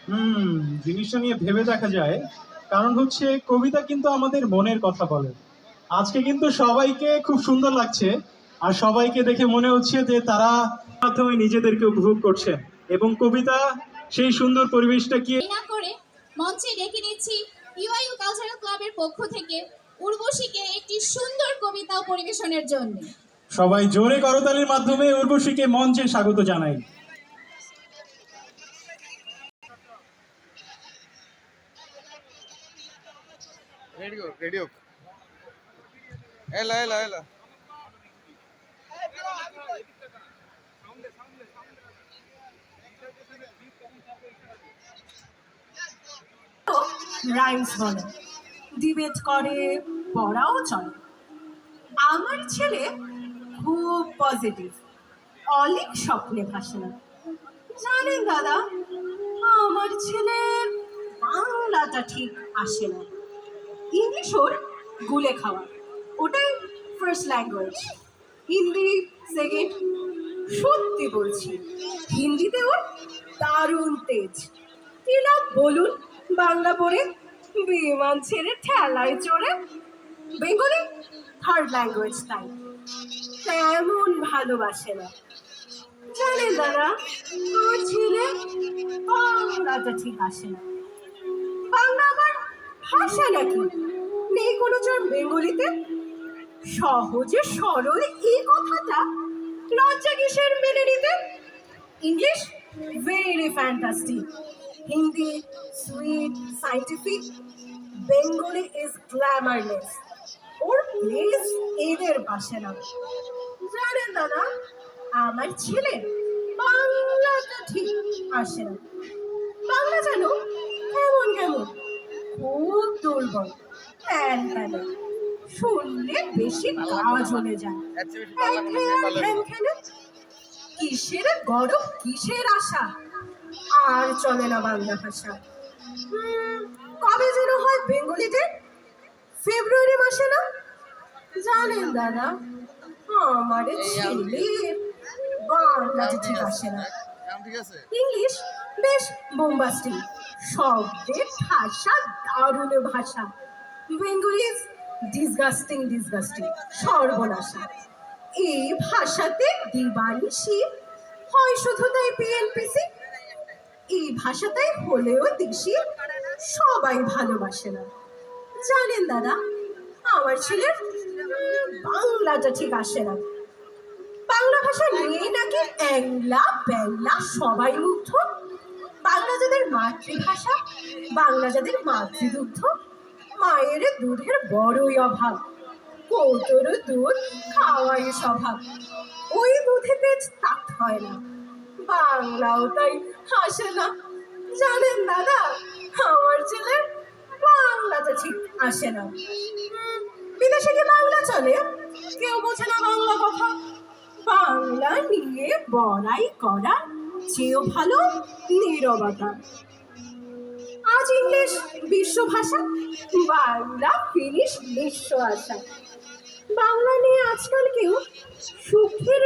হুম, জিনিসটা নিয়ে ভেবে দেখা যায়। কারণ হচ্ছে কবিতা কিন্তু আমাদের মনের কথা বলে। আজকে কিন্তু সবাইকে খুব সুন্দর লাগছে, আর সবাইকে দেখে মনে হচ্ছে যে তারা মাধ্যমে নিজেদেরকে উপভোগ করছে, এবং কবিতা সেই সুন্দর পরিবেশটাকে না করে মঞ্চে ডেকে নিচ্ছি ইউআইইউ কালচারাল ক্লাবের পক্ষ থেকে উর্বশীকে একটি সুন্দর কবিতা পরিবেশনের জন্য। সবাই জোরে করতালির মাধ্যমে উর্বশীকে মঞ্চে স্বাগত জানাই। রেডিও রেডিও এলা এলা এলা রাইমস বলে, ডিবেট করে, পড়াও চলে। আমার ছেলে খুব পজিটিভ, অনেক স্বপ্নে ভাসে না। জানেন দাদা, আমার ছেলের বাংলাটা ঠিক আসে না। ইংলিশ ওর গুলে খাওয়া, ওটাই ফার্স্ট ল্যাঙ্গুয়েজ। হিন্দি সেকেন্ড। সত্যি বলছি, হিন্দিতে ওর দারুণ তেজ। কি লাভ বলুন বাংলা পড়ে, বিমান ছেড়ে ঠেলায় চড়ে। বেঙ্গলি থার্ড ল্যাঙ্গুয়েজ, তাই তেমন ভালোবাসে না। জানেন দাদা, আমার ছেলে বাংলাটা ঠিক আসে না। বাংলা আমার ভাষা নাকি, নেই কোনো জন বেঙ্গলিতে। সহজে সরল এই কথাটা লজ্জা কিসের মেনে নিতে। English very fantastic, Hindi sweet scientific, Bengali is glamourless. Or place এদের পাশে না। জানেন দাদা, আমার ছেলে বাংলাটা ঠিক আসে না। বাংলা যেন কেমন কেমন, খুব দুর্বল, ফ্যান ফ্যানে, শুনলে বেশি গা জ্বলে যায়। কিসের গরম, কিসের আশা, আর চলে না বাংলা ভাষা। কবে যেন হয় বেঙ্গলিতে, ফেব্রুয়ারি মাসে না? জানেন দাদা, আমার ছেলের বাংলাতে ঠিক আসে না। ইংলিশ বেশ বোম্বাস্টিক, শব্দের ঠাসা দারুণ ভাষা। বেঙ্গলি ডিসগাস্টিং ডিসগাস্টিং, সর্বনাশা। এই ভাষাতে দিবানিশি হয় শুধু তাই পিএনপিসি। এই ভাষাটাই হলেও দেশি, সবাই ভালোবাসে না। জানেন দাদা, আমার ছেলের বাংলাটা ঠিক আসে না। বাংলা ভাষা নিয়ে নাকি অ্যাংলা ব্যাংলা সবাই মুগ্ধ। বাংলা যাদের মাতৃভাষা, বাংলা যাদের মাতৃদুগ্ধ, মায়ের দুধের বড়ই অভাব। কৌটোর দুধ খাওয়াই স্বভাব, ওই দুধে পেট তাক হয় না। বাংলাও তাই হাসে না। জানেন দাদা, আমার ছেলের বাংলাটা ঠিক আসে না। বিদেশে কি বাংলা চলে? কেউ বোঝে না বাংলা কথা। বাংলা নিয়ে বড়াই করা চেয়েও ভালো নীরবতা। আজ ইংলিশ বিশ্ব ভাষা, বাংলা ফিনিশ বিশ্ব আশা। বাংলা নিয়ে আজকাল কেউ সুখের